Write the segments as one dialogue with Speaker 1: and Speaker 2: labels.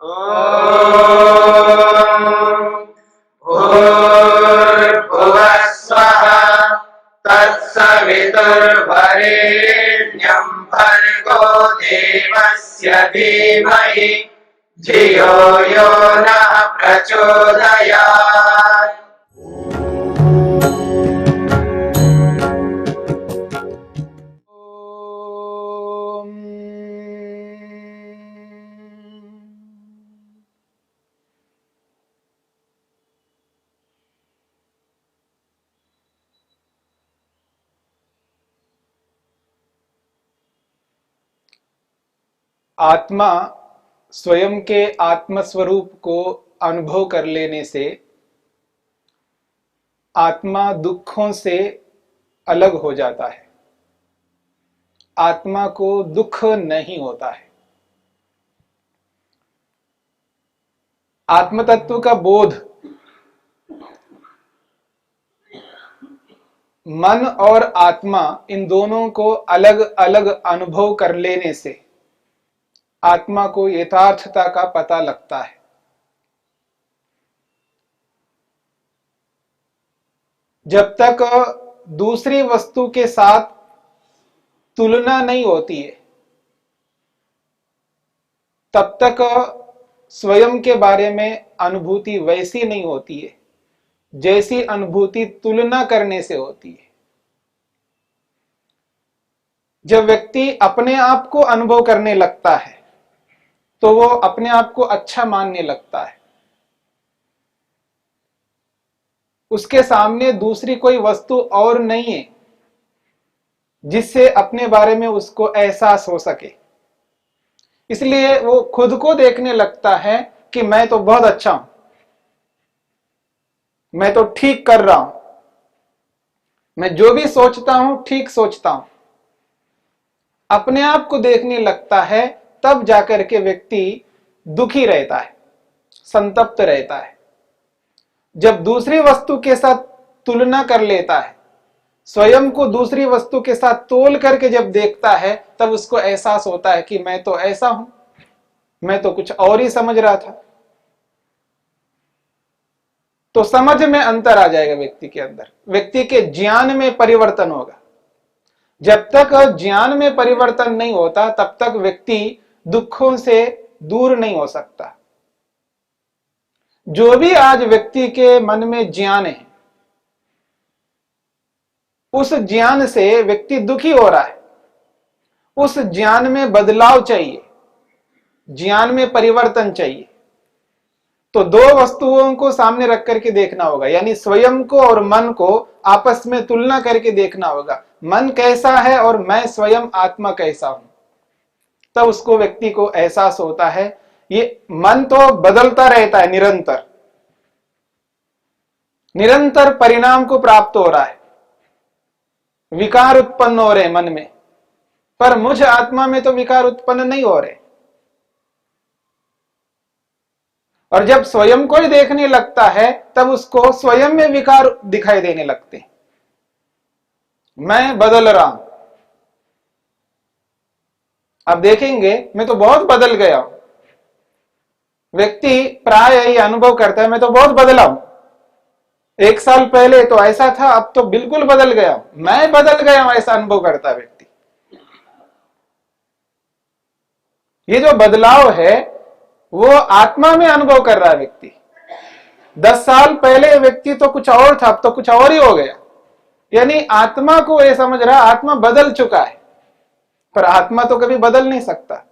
Speaker 1: भूर्भुवः स्वः तत्सवितुर्वरेण्यं भर्गो देवस्य धीमहि धियो यो नः प्रचोदयात्।
Speaker 2: आत्मा स्वयं के आत्मस्वरूप को अनुभव कर लेने से आत्मा दुखों से अलग हो जाता है। आत्मा को दुख नहीं होता है। आत्म तत्व का बोध मन और आत्मा इन दोनों को अलग अलग अनुभव कर लेने से आत्मा को यथार्थता का पता लगता है। जब तक दूसरी वस्तु के साथ तुलना नहीं होती है तब तक स्वयं के बारे में अनुभूति वैसी नहीं होती है जैसी अनुभूति तुलना करने से होती है। जब व्यक्ति अपने आप को अनुभव करने लगता है तो वो अपने आप को अच्छा मानने लगता है। उसके सामने दूसरी कोई वस्तु और नहीं है जिससे अपने बारे में उसको एहसास हो सके। इसलिए वो खुद को देखने लगता है कि मैं तो बहुत अच्छा हूं, मैं तो ठीक कर रहा हूं, मैं जो भी सोचता हूं ठीक सोचता हूं। अपने आप को देखने लगता है तब जाकर के व्यक्ति दुखी रहता है, संतप्त रहता है। जब दूसरी वस्तु के साथ तुलना कर लेता है, स्वयं को दूसरी वस्तु के साथ तोल करके जब देखता है तब उसको एहसास होता है कि मैं तो ऐसा हूं, मैं तो कुछ और ही समझ रहा था। तो समझ में अंतर आ जाएगा व्यक्ति के अंदर, व्यक्ति के ज्ञान में परिवर्तन होगा। जब तक ज्ञान में परिवर्तन नहीं होता तब तक व्यक्ति दुखों से दूर नहीं हो सकता। जो भी आज व्यक्ति के मन में ज्ञान है उस ज्ञान से व्यक्ति दुखी हो रहा है। उस ज्ञान में बदलाव चाहिए, ज्ञान में परिवर्तन चाहिए। तो दो वस्तुओं को सामने रख करके देखना होगा, यानी स्वयं को और मन को आपस में तुलना करके देखना होगा। मन कैसा है और मैं स्वयं आत्मा कैसा हूं। तब उसको व्यक्ति को एहसास होता है ये मन तो बदलता रहता है, निरंतर निरंतर परिणाम को प्राप्त हो रहा है, विकार उत्पन्न हो रहे मन में, पर मुझ आत्मा में तो विकार उत्पन्न नहीं हो रहे। और जब स्वयं को ही देखने लगता है तब उसको स्वयं में विकार दिखाई देने लगते हैं। मैं बदल रहा हूं, अब देखेंगे मैं तो बहुत बदल गया हूं। व्यक्ति प्राय यही अनुभव करता है मैं तो बहुत बदला हूं, 1 साल पहले तो ऐसा था अब तो बिल्कुल बदल गया हूं, मैं बदल गया हूं, ऐसा अनुभव करता है व्यक्ति। ये जो बदलाव है वो आत्मा में अनुभव कर रहा है व्यक्ति। 10 साल पहले व्यक्ति तो कुछ और था, अब तो कुछ और ही हो गया। यानी आत्मा को ये समझ रहा आत्मा बदल चुका है, पर आत्मा तो कभी बदल नहीं सकता।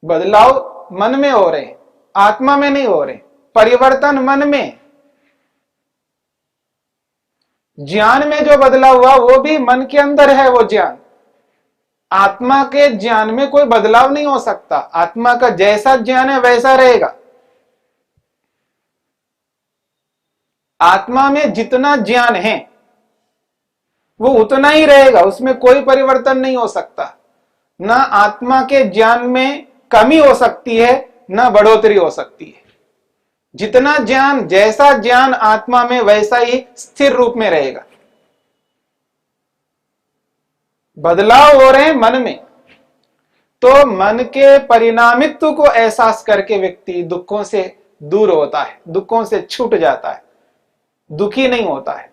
Speaker 2: बदलाव मन में हो रहे, आत्मा में नहीं हो रहे। परिवर्तन मन में, ज्ञान में जो बदलाव हुआ वो भी मन के अंदर है। वो ज्ञान, आत्मा के ज्ञान में कोई बदलाव नहीं हो सकता। आत्मा का जैसा ज्ञान है वैसा रहेगा। आत्मा में जितना ज्ञान है वो उतना ही रहेगा, उसमें कोई परिवर्तन नहीं हो सकता। ना आत्मा के ज्ञान में कमी हो सकती है ना बढ़ोतरी हो सकती है। जितना ज्ञान, जैसा ज्ञान आत्मा में वैसा ही स्थिर रूप में रहेगा। बदलाव हो रहे हैं मन में, तो मन के परिणामित्व को एहसास करके व्यक्ति दुखों से दूर होता है, दुखों से छूट जाता है, दुखी नहीं होता है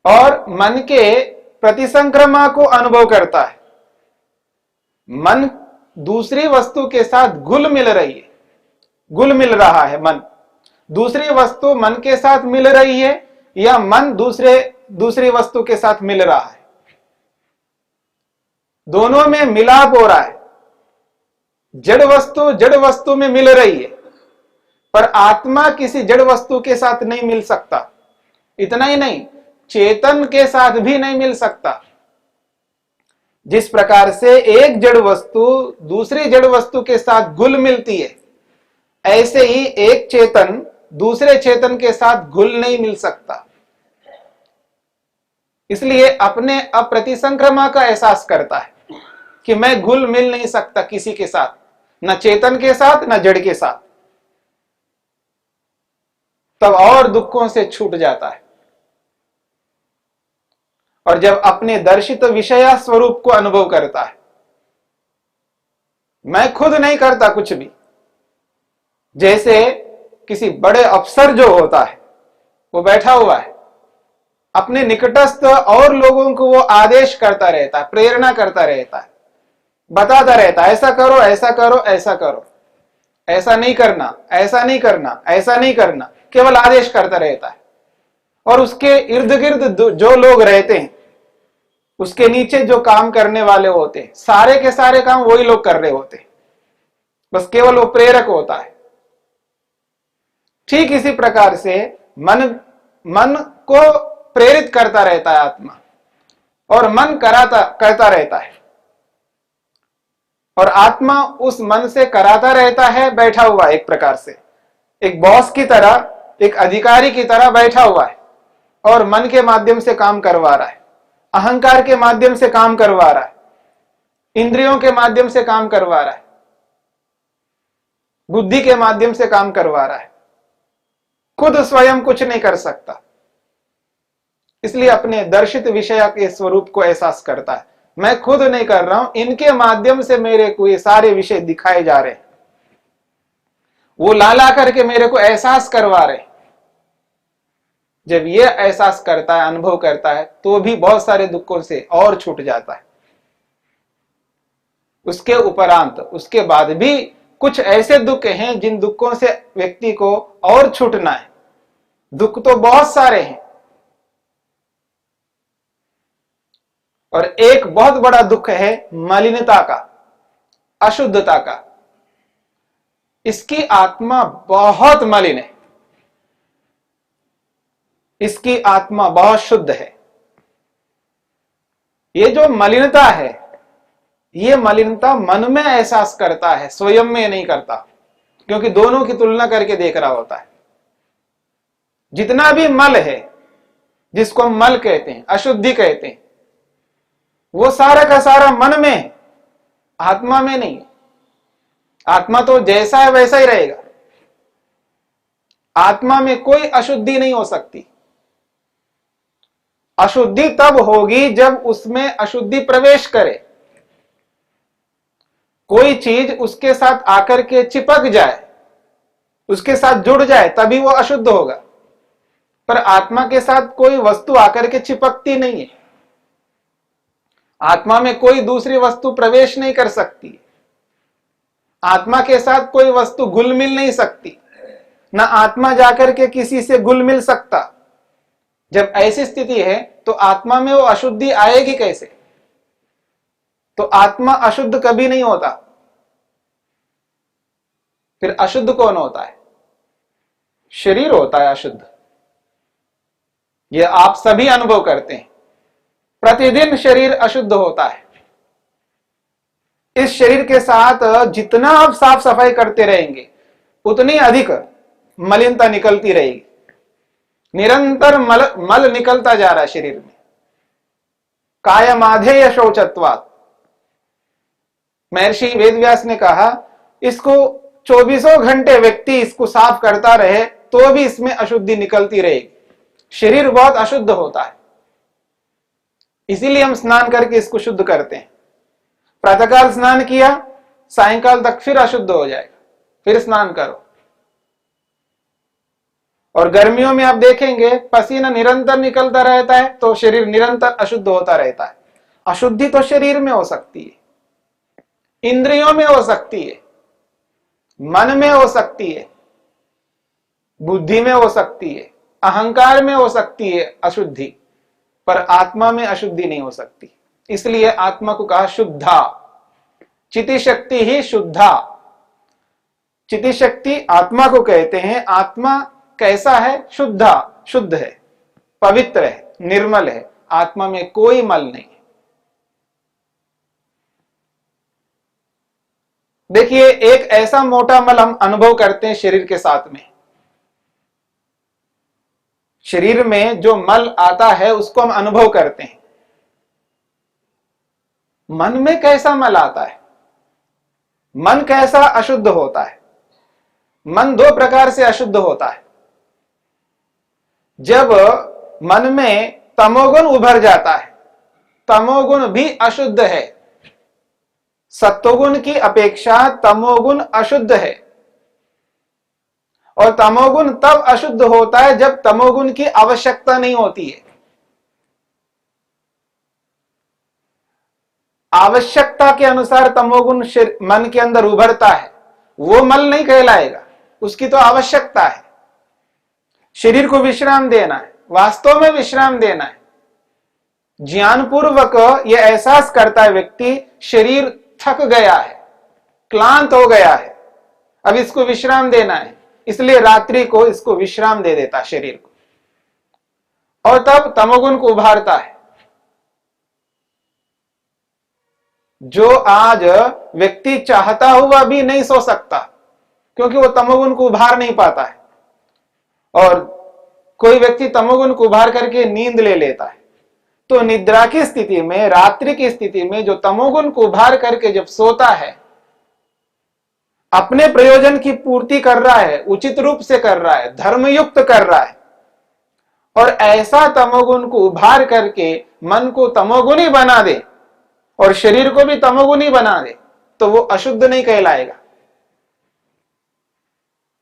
Speaker 2: और मन के प्रतिसंक्रमा को अनुभव करता है। मन दूसरी वस्तु के साथ घुल मिल रहा है। मन दूसरी वस्तु मन के साथ मिल रही है या मन दूसरी वस्तु के साथ मिल रहा है, दोनों में मिलाप हो रहा है। जड़ वस्तु में मिल रही है, पर आत्मा किसी जड़ वस्तु के साथ नहीं मिल सकता। इतना ही नहीं, चेतन के साथ भी नहीं मिल सकता। जिस प्रकार से एक जड़ वस्तु दूसरी जड़ वस्तु के साथ घुल मिलती है, ऐसे ही एक चेतन दूसरे चेतन के साथ घुल नहीं मिल सकता। इसलिए अपने अप्रतिसंक्रमा का एहसास करता है कि मैं घुल मिल नहीं सकता किसी के साथ, न चेतन के साथ न जड़ के साथ। तब और दुखों से छूट जाता है और जब अपने दर्शित विषया स्वरूप को अनुभव करता है, मैं खुद नहीं करता कुछ भी। जैसे किसी बड़े अफसर जो होता है, वो बैठा हुआ है, अपने निकटस्थ और लोगों को वो आदेश करता रहता है, प्रेरणा करता रहता है, बताता रहता है, ऐसा करो, ऐसा करो, ऐसा करो, ऐसा नहीं करना, ऐसा नहीं करना, ऐसा नहीं करना, केवल आदेश करता रहता है। और उसके इर्द गिर्द जो लोग रहते हैं, उसके नीचे जो काम करने वाले होते हैं, सारे के सारे काम वही लोग कर रहे होते हैं, बस केवल वो प्रेरक होता है। ठीक इसी प्रकार से मन को प्रेरित करता रहता है आत्मा, और मन करता रहता है, और आत्मा उस मन से कराता रहता है, बैठा हुआ एक प्रकार से, एक बॉस की तरह, एक अधिकारी की तरह बैठा हुआ है और मन के माध्यम से काम करवा रहा है, अहंकार के माध्यम से काम करवा रहा है, इंद्रियों के माध्यम से काम करवा रहा है, बुद्धि के माध्यम से काम करवा रहा है। खुद स्वयं कुछ नहीं कर सकता, इसलिए अपने दर्शित विषय के स्वरूप को एहसास करता है। मैं खुद नहीं कर रहा हूं, इनके माध्यम से मेरे को ये सारे विषय दिखाए जा रहे हैं, वो ला करके मेरे को एहसास करवा रहे। जब ये एहसास करता है, अनुभव करता है, तो भी बहुत सारे दुखों से और छूट जाता है। उसके उपरांत, उसके बाद भी कुछ ऐसे दुख हैं जिन दुखों से व्यक्ति को और छूटना है। दुख तो बहुत सारे हैं, और एक बहुत बड़ा दुख है मलिनता का, अशुद्धता का। इसकी आत्मा बहुत मलिन है, इसकी आत्मा बहुत शुद्ध है। ये जो मलिनता है, ये मलिनता मन में एहसास करता है, स्वयं में नहीं करता, क्योंकि दोनों की तुलना करके देख रहा होता है। जितना भी मल है, जिसको हम मल कहते हैं, अशुद्धि कहते हैं, वो सारा का सारा मन में है, आत्मा में नहीं है। आत्मा तो जैसा है वैसा ही रहेगा, आत्मा में कोई अशुद्धि नहीं हो सकती। अशुद्धि तब होगी जब उसमें अशुद्धि प्रवेश करे, कोई चीज उसके साथ आकर के चिपक जाए, उसके साथ जुड़ जाए, तभी वो अशुद्ध होगा। पर आत्मा के साथ कोई वस्तु आकर के चिपकती नहीं है, आत्मा में कोई दूसरी वस्तु प्रवेश नहीं कर सकती, आत्मा के साथ कोई वस्तु घुल मिल नहीं सकती, ना आत्मा जाकर के किसी से घुल मिल सकता। जब ऐसी स्थिति है तो आत्मा में वो अशुद्धि आएगी कैसे? तो आत्मा अशुद्ध कभी नहीं होता। फिर अशुद्ध कौन होता है? शरीर होता है अशुद्ध। यह आप सभी अनुभव करते हैं, प्रतिदिन शरीर अशुद्ध होता है। इस शरीर के साथ जितना आप साफ सफाई करते रहेंगे, उतनी अधिक मलिनता निकलती रहेगी। निरंतर मल निकलता जा रहा है शरीर में। कायमाधेय शौचत्वात्, महर्षि वेदव्यास ने कहा, इसको 24 घंटे व्यक्ति इसको साफ करता रहे तो भी इसमें अशुद्धि निकलती रहेगी। शरीर बहुत अशुद्ध होता है, इसीलिए हम स्नान करके इसको शुद्ध करते हैं। प्रातःकाल स्नान किया, सायंकाल तक फिर अशुद्ध हो जाएगा, फिर स्नान करो। और गर्मियों में आप देखेंगे पसीना निरंतर निकलता रहता है तो शरीर निरंतर अशुद्ध होता रहता है। अशुद्धि तो शरीर में हो सकती है, इंद्रियों में हो सकती है, मन में हो सकती है, बुद्धि में हो सकती है, अहंकार में हो सकती है अशुद्धि, पर आत्मा में अशुद्धि नहीं हो सकती। इसलिए आत्मा को कहा शुद्धा, चिति शक्ति ही शुद्धा। चिति शक्ति आत्मा को कहते हैं। आत्मा कैसा है? शुद्धा, शुद्ध है, पवित्र है, निर्मल है, आत्मा में कोई मल नहीं है। देखिए, एक ऐसा मोटा मल हम अनुभव करते हैं शरीर के साथ में। शरीर में जो मल आता है उसको हम अनुभव करते हैं। मन में कैसा मल आता है? मन कैसा अशुद्ध होता है? मन दो प्रकार से अशुद्ध होता है। जब मन में तमोगुण उभर जाता है, तमोगुण भी अशुद्ध है। सत्वगुण की अपेक्षा तमोगुण अशुद्ध है। और तमोगुण तब अशुद्ध होता है जब तमोगुण की आवश्यकता नहीं होती है। आवश्यकता के अनुसार तमोगुण मन के अंदर उभरता है, वो मल नहीं कहलाएगा, उसकी तो आवश्यकता है। शरीर को विश्राम देना है, वास्तव में विश्राम देना है। ज्ञानपूर्वक यह एहसास करता है व्यक्ति, शरीर थक गया है, क्लांत हो गया है, अब इसको विश्राम देना है, इसलिए रात्रि को इसको विश्राम दे देता है शरीर को, और तब तमोगुण को उभारता है। जो आज व्यक्ति चाहता हुआ भी नहीं सो सकता क्योंकि वो तमोगुण को उभार नहीं पाता है, और कोई व्यक्ति तमोगुण को उभार करके नींद ले लेता है। तो निद्रा की स्थिति में, रात्रि की स्थिति में जो तमोगुण को उभार करके जब सोता है, अपने प्रयोजन की पूर्ति कर रहा है, उचित रूप से कर रहा है, धर्मयुक्त कर रहा है, और ऐसा तमोगुण को उभार करके मन को तमोगुणी बना दे और शरीर को भी तमोगुणी बना दे, तो वो अशुद्ध नहीं कहलाएगा।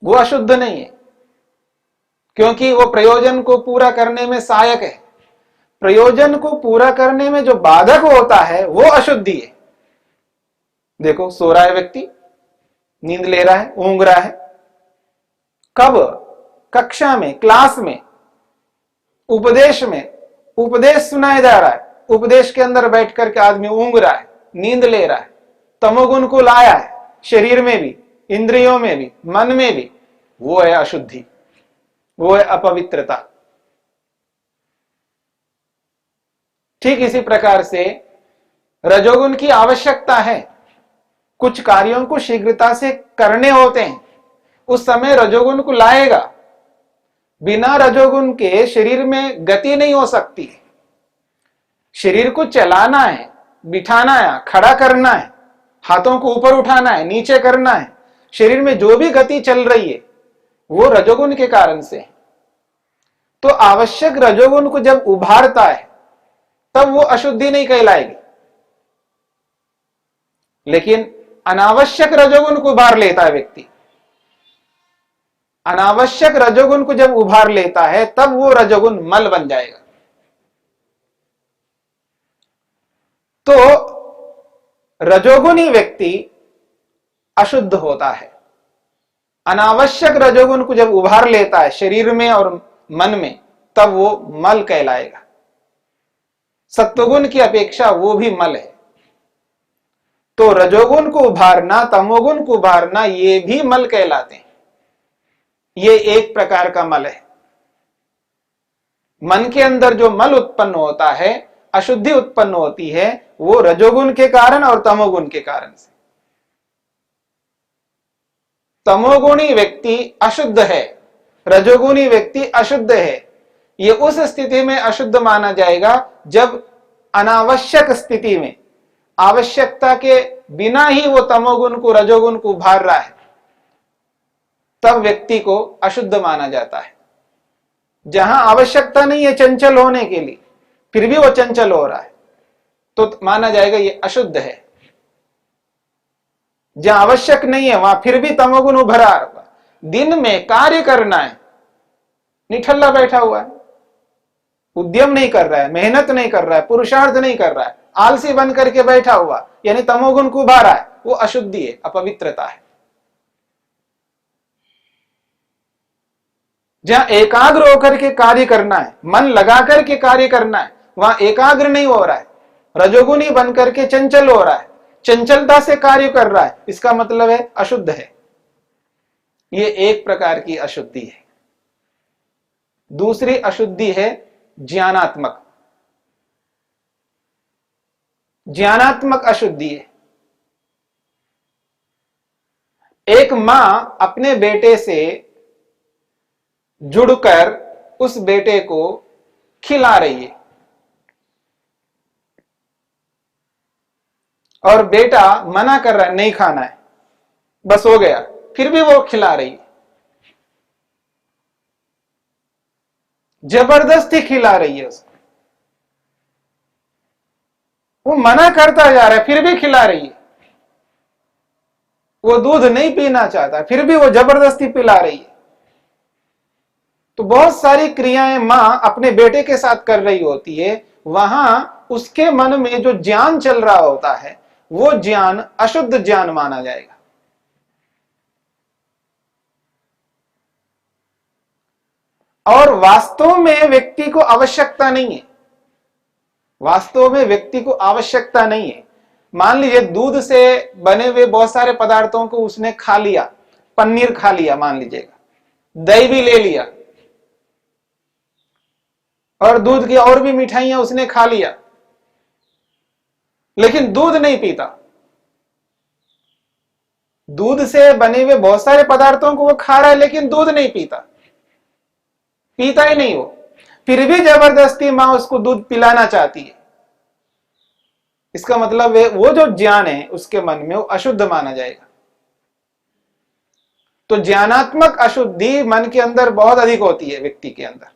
Speaker 2: वो अशुद्ध नहीं है, क्योंकि वो प्रयोजन को पूरा करने में सहायक है। प्रयोजन को पूरा करने में जो बाधक होता है वो अशुद्धि है। देखो, सो रहा है व्यक्ति, नींद ले रहा है, ऊंघ रहा है, कब? कक्षा में, क्लास में, उपदेश में, उपदेश सुनाया जा रहा है, उपदेश के अंदर बैठ करके आदमी ऊंघ रहा है, नींद ले रहा है, तमोगुण को लाया है शरीर में भी, इंद्रियों में भी, मन में भी, वो है अशुद्धि, वो है अपवित्रता। ठीक इसी प्रकार से रजोगुण की आवश्यकता है। कुछ कार्यों को शीघ्रता से करने होते हैं, उस समय रजोगुण को लाएगा। बिना रजोगुण के शरीर में गति नहीं हो सकती। शरीर को चलाना है, बिठाना है, खड़ा करना है, हाथों को ऊपर उठाना है, नीचे करना है, शरीर में जो भी गति चल रही है वो रजोगुण के कारण से। तो आवश्यक रजोगुण को जब उभारता है तब वो अशुद्धि नहीं कहलाएगी। लेकिन अनावश्यक रजोगुण को उभार लेता है व्यक्ति, अनावश्यक रजोगुण को जब उभार लेता है तब वो रजोगुण मल बन जाएगा। तो रजोगुणी व्यक्ति अशुद्ध होता है। अनावश्यक रजोगुण को जब उभार लेता है शरीर में और मन में, तब वो मल कहलाएगा। सत्वगुण की अपेक्षा वो भी मल है। तो रजोगुण को उभारना, तमोगुण को उभारना, ये भी मल कहलाते हैं। ये एक प्रकार का मल है। मन के अंदर जो मल उत्पन्न होता है, अशुद्धि उत्पन्न होती है, वो रजोगुण के कारण और तमोगुण के कारण से। तमोगुणी व्यक्ति अशुद्ध है, रजोगुणी व्यक्ति अशुद्ध है। ये उस स्थिति में अशुद्ध माना जाएगा जब अनावश्यक स्थिति में, आवश्यकता के बिना ही वो तमोगुण को, रजोगुण को उभार रहा है, तब व्यक्ति को अशुद्ध माना जाता है। जहां आवश्यकता नहीं है चंचल होने के लिए, फिर भी वो चंचल हो रहा है, तो माना जाएगा ये अशुद्ध है। जहां आवश्यक नहीं है वहां फिर भी तमोगुण उभरा होगा। दिन में कार्य करना है, निठल्ला बैठा हुआ है, उद्यम नहीं कर रहा है, मेहनत नहीं कर रहा है, पुरुषार्थ नहीं कर रहा है, आलसी बन करके बैठा हुआ, यानी तमोगुण को उभारा है, वो अशुद्धि है, अपवित्रता है। जहां एकाग्र होकर के कार्य करना है, मन लगा करके कार्य करना है, वहां एकाग्र नहीं हो रहा है, रजोगुणी बन करके चंचल हो रहा है, चंचलता से कार्य कर रहा है, इसका मतलब है अशुद्ध है। ये एक प्रकार की अशुद्धि है। दूसरी अशुद्धि है ज्ञानात्मक। ज्ञानात्मक अशुद्धि है। एक मां अपने बेटे से जुड़कर उस बेटे को खिला रही है और बेटा मना कर रहा है, नहीं खाना है, बस हो गया, फिर भी वो खिला रही है, जबरदस्ती खिला रही है उसको। वो मना करता जा रहा है फिर भी खिला रही है। वो दूध नहीं पीना चाहता फिर भी वो जबरदस्ती पिला रही है। तो बहुत सारी क्रियाएं मां अपने बेटे के साथ कर रही होती है, वहां उसके मन में जो ज्ञान चल रहा होता है वो ज्ञान अशुद्ध ज्ञान माना जाएगा। और वास्तव में व्यक्ति को आवश्यकता नहीं है, वास्तव में व्यक्ति को आवश्यकता नहीं है। मान लीजिए दूध से बने हुए बहुत सारे पदार्थों को उसने खा लिया, पनीर खा लिया मान लीजिएगा, दही भी ले लिया और दूध की और भी मिठाइयां उसने खा लिया, लेकिन दूध नहीं पीता। दूध से बने हुए बहुत सारे पदार्थों को वो खा रहा है लेकिन दूध नहीं पीता, पीता ही नहीं वो, फिर भी जबरदस्ती मां उसको दूध पिलाना चाहती है। इसका मतलब है वो जो ज्ञान है उसके मन में वो अशुद्ध माना जाएगा। तो ज्ञानात्मक अशुद्धि मन के अंदर बहुत अधिक होती है व्यक्ति के अंदर।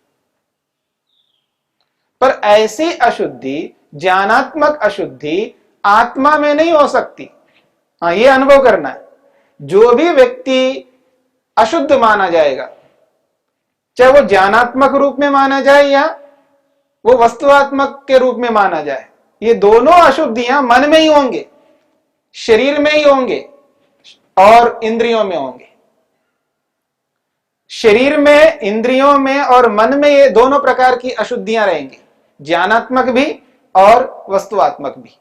Speaker 2: पर ऐसी अशुद्धि, ज्ञानात्मक अशुद्धि आत्मा में नहीं हो सकती। हाँ, ये अनुभव करना है। जो भी व्यक्ति अशुद्ध माना जाएगा, चाहे वो ज्ञानात्मक रूप में माना जाए या वो वस्तुआत्मक के रूप में माना जाए, ये दोनों अशुद्धियां मन में ही होंगे, शरीर में ही होंगे और इंद्रियों में होंगे। शरीर में, इंद्रियों में और मन में ये दोनों प्रकार की अशुद्धियां रहेंगी, ज्ञानात्मक भी और वस्तुआत्मक भी।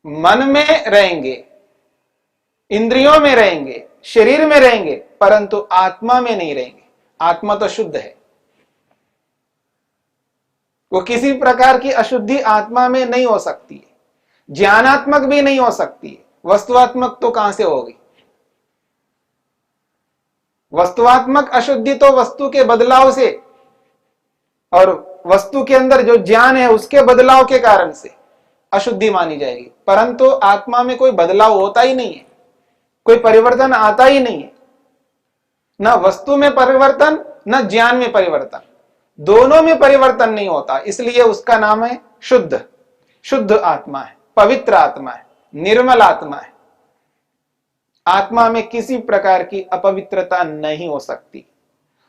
Speaker 2: मन में रहेंगे, इंद्रियों में रहेंगे, शरीर में रहेंगे, परंतु आत्मा में नहीं रहेंगे। आत्मा तो शुद्ध है, वो किसी प्रकार की अशुद्धि आत्मा में नहीं हो सकती है, ज्ञानात्मक भी नहीं हो सकती है, वस्तुआत्मक तो कहां से होगी। वस्तुआत्मक अशुद्धि तो वस्तु के बदलाव से और वस्तु के अंदर जो ज्ञान है उसके बदलाव के कारण से अशुद्धि मानी जाएगी, परंतु आत्मा में कोई बदलाव होता ही नहीं है, कोई परिवर्तन आता ही नहीं है, ना वस्तु में परिवर्तन ना ज्ञान में परिवर्तन, दोनों में परिवर्तन नहीं होता, इसलिए उसका नाम है शुद्ध। शुद्ध आत्मा है, पवित्र आत्मा है, निर्मल आत्मा है। आत्मा में किसी प्रकार की अपवित्रता नहीं हो सकती।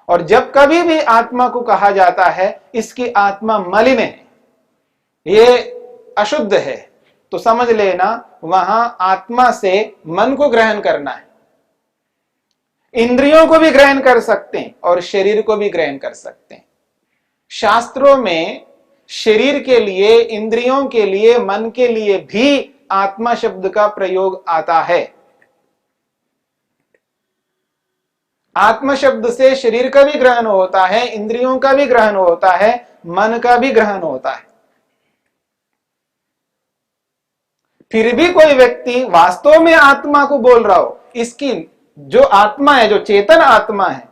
Speaker 2: और जब कभी भी आत्मा को कहा जाता है इसकी आत्मा मलिन है, ये अशुद्ध है, तो समझ लेना वहां आत्मा से मन को ग्रहण करना है। इंद्रियों को भी ग्रहण कर सकते हैं और शरीर को भी ग्रहण कर सकते हैं। शास्त्रों में शरीर के लिए, इंद्रियों के लिए, मन के लिए भी आत्मा शब्द का प्रयोग आता है। आत्मा शब्द से शरीर का भी ग्रहण होता है, इंद्रियों का भी ग्रहण होता है, मन का भी ग्रहण होता है। फिर भी कोई व्यक्ति वास्तव में आत्मा को बोल रहा हो, इसकी जो आत्मा है, जो चेतन आत्मा है,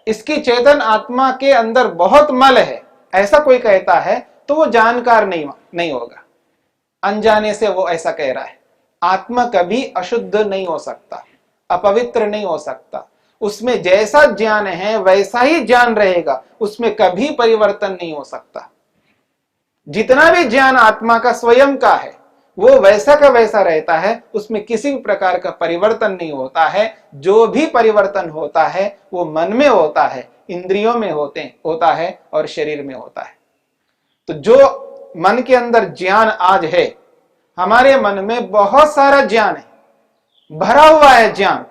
Speaker 2: इसकी चेतन आत्मा के अंदर बहुत मल है, ऐसा कोई कहता है तो वो जानकार नहीं होगा, अनजाने से वो ऐसा कह रहा है। आत्मा कभी अशुद्ध नहीं हो सकता, अपवित्र नहीं हो सकता, उसमें जैसा ज्ञान है वैसा ही ज्ञान रहेगा, उसमें कभी परिवर्तन नहीं हो सकता। जितना भी ज्ञान आत्मा का स्वयं का है वो वैसा का वैसा रहता है, उसमें किसी भी प्रकार का परिवर्तन नहीं होता है। जो भी परिवर्तन होता है वो मन में होता है, इंद्रियों में होता है और शरीर में होता है। तो जो मन के अंदर ज्ञान आज है, हमारे मन में बहुत सारा ज्ञान है, भरा हुआ है ज्ञान।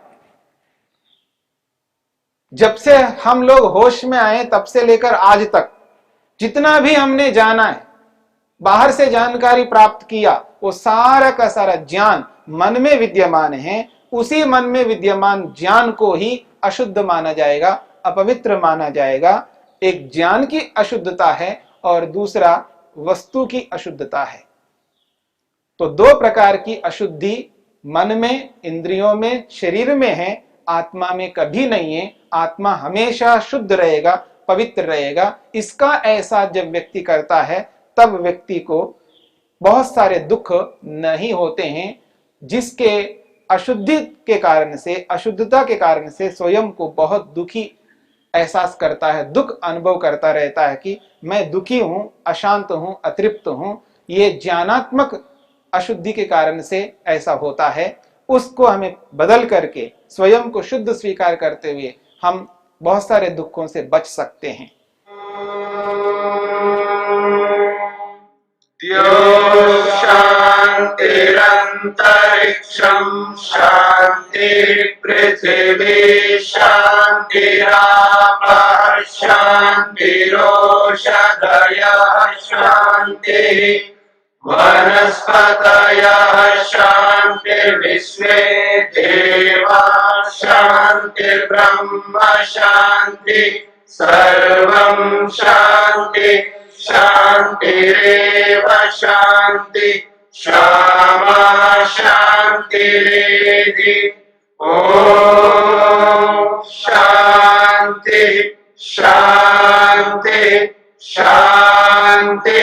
Speaker 2: जब से हम लोग होश में आए तब से लेकर आज तक जितना भी हमने जाना है, बाहर से जानकारी प्राप्त किया, वो सारा का सारा ज्ञान मन में विद्यमान है। उसी मन में विद्यमान ज्ञान को ही अशुद्ध माना जाएगा, अपवित्र माना जाएगा। एक ज्ञान की अशुद्धता है और दूसरा वस्तु की अशुद्धता है। तो दो प्रकार की अशुद्धि मन में, इंद्रियों में, शरीर में है, आत्मा में कभी नहीं है। आत्मा हमेशा शुद्ध रहेगा, पवित्र रहेगा। इसका एहसास जब व्यक्ति करता है तब व्यक्ति को बहुत सारे दुख नहीं होते हैं, जिसके अशुद्धि के कारण से, अशुद्धता के कारण से स्वयं को बहुत दुखी एहसास करता है, दुख अनुभव करता रहता है कि मैं दुखी हूं, अशांत हूं, अतृप्त हूं। ये ज्ञानात्मक अशुद्धि के कारण से ऐसा होता है। उसको हमें बदल करके स्वयं को शुद्ध स्वीकार करते हुए हम बहुत सारे दुखों से बच सकते हैं।
Speaker 1: शांतिरंतरिक्षं शांति पृथिवी शांतिरापः शांतिरोषधयः शांति वनस्पतयः शांतिर्विश्वे देवाः शांतिर्ब्रह्म शांति सर्वं शांति शांतिरेव शांति क्षमा शांतिरेधि। ओम शांति शांति शांति।